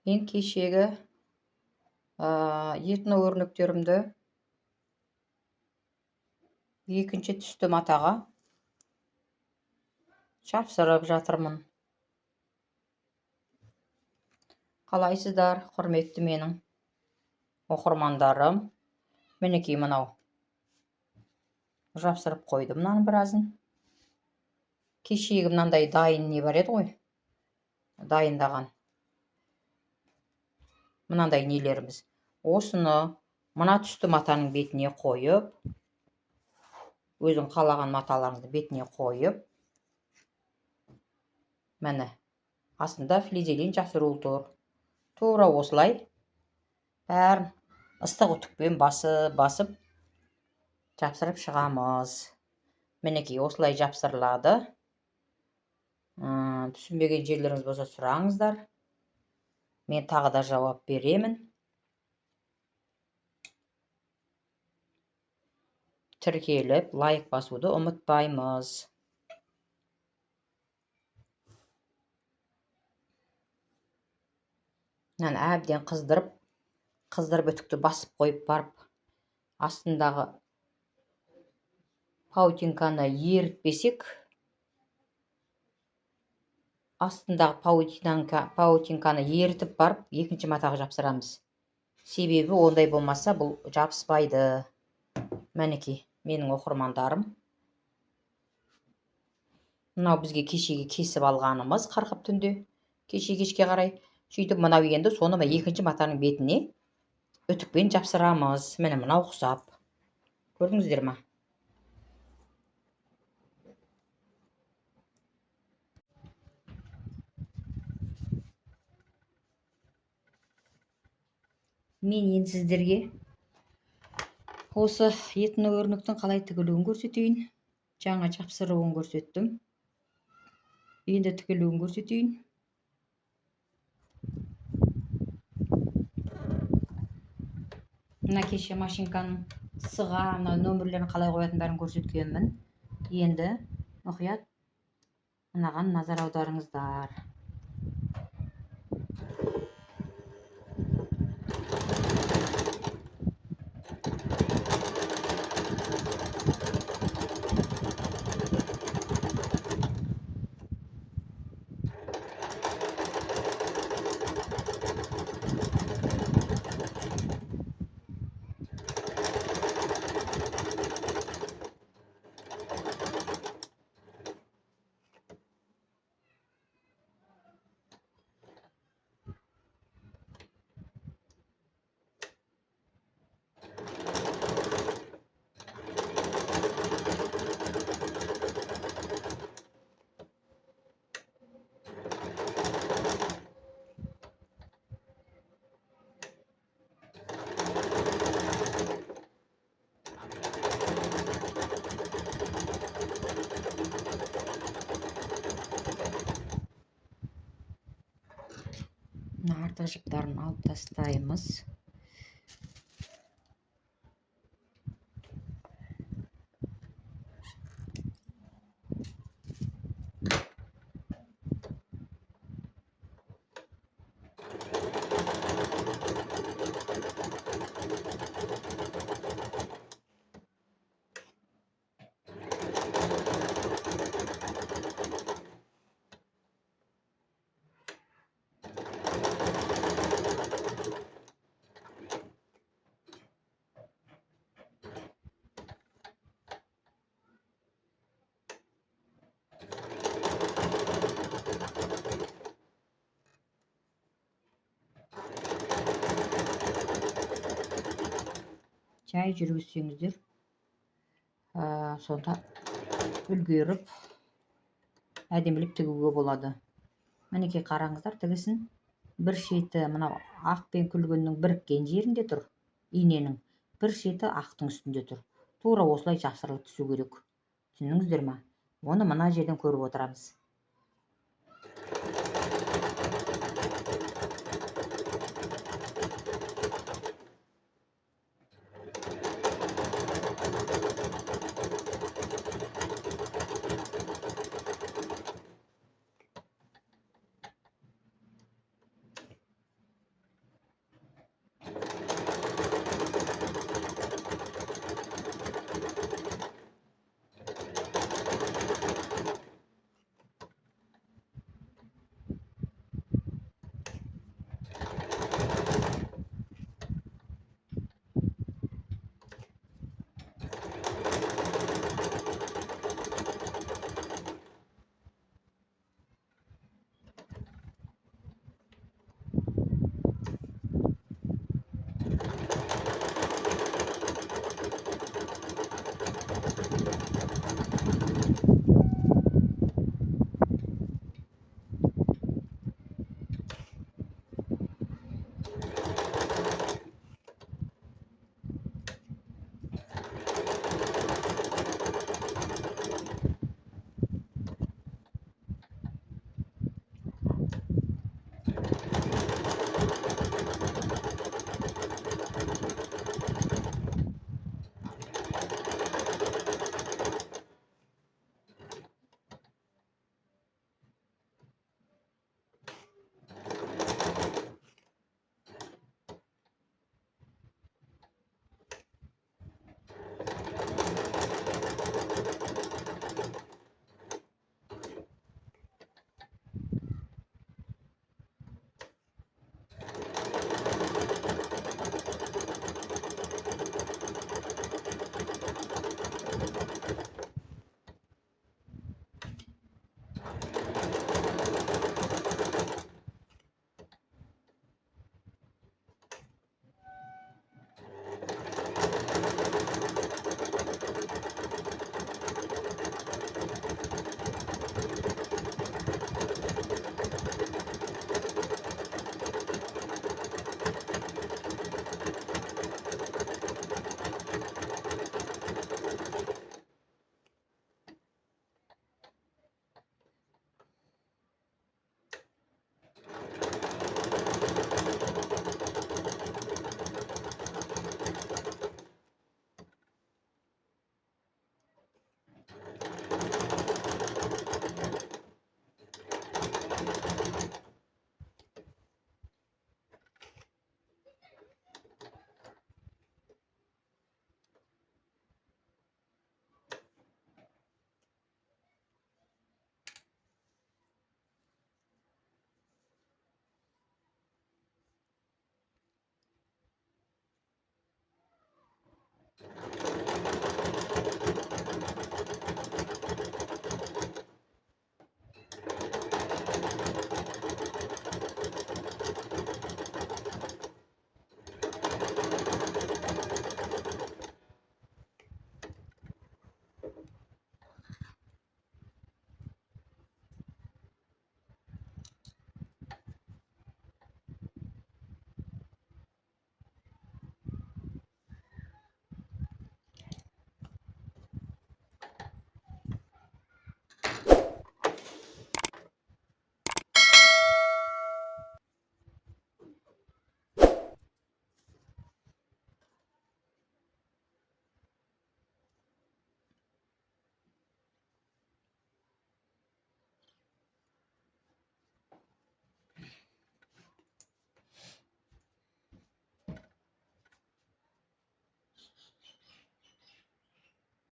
Мен кешегі етіні өрнектерімді екінші түсті матаға жапсырып жатырмын. Қалайсыздар, құрметті менің оқырмандарым? Мінекей мынау. Жапсырып қойдым мынаның біразын. Кешегі мынандай дайын не бар еді ғой? Дайындаған. Мынандай нелеріміз. Осыны мына түсті матаның бетіне қойып, өзің қалаған маталарыңызды бетіне қойып, мәні астында флизелин жапсырулы тұр. Тура осылай бәрін ыстық үтікпен басып жапсырып шығамыз. Мінекей осылай жапсырылады. Түсінбеген жерлеріңіз болса сұраңыздар. Мен тағы да жауап беремін. Тіркеліп, лайк басуды ұмытпаймыз. Әбден қыздырып үтікті басып қойып барып, астындағы паутинканы ерітпесек, паутинканы ерітіп барып, екінші матаға жапсырамыз. Себебі ондай болмаса бұл жабыспайды. Мінекей, менің оқырмандарым. Мынау бізге кешеге кесіп алғанымыз қырқып түнде, кешке қарай. Сөйтіп мынау енді соны екінші матаның бетіне үтікпен жапсырамыз. Мынау ұқсап. Көрдіңіздер ма? Мен енді сіздерге осы етіні өрнектің қалай тігілуін көрсетейін. Жаңа жапсыруын көрсеттім. Енді тігілуін көрсетейін. Мына кеше машинканың сыға, нөмірлерін қалай қоятын бәрін көрсеткенмін. Енді мұқият мынаған назар аударыңыздар. Артық жіптарын алып тастаймыз. Жай жүргізсеңіздер, сонда үлгеріп, әдемілеп тігуге болады. Мінекей қараңыздар, тігісін. Бір шеті мынау ақ пен күлгіннің біріккен жерінде тұр. Иненің бір шеті ақтың үстінде тұр. Тура осылай жапсырылып түсу керек. Түсіндіңіздер ма? Оны мына жерден көріп отырамыз.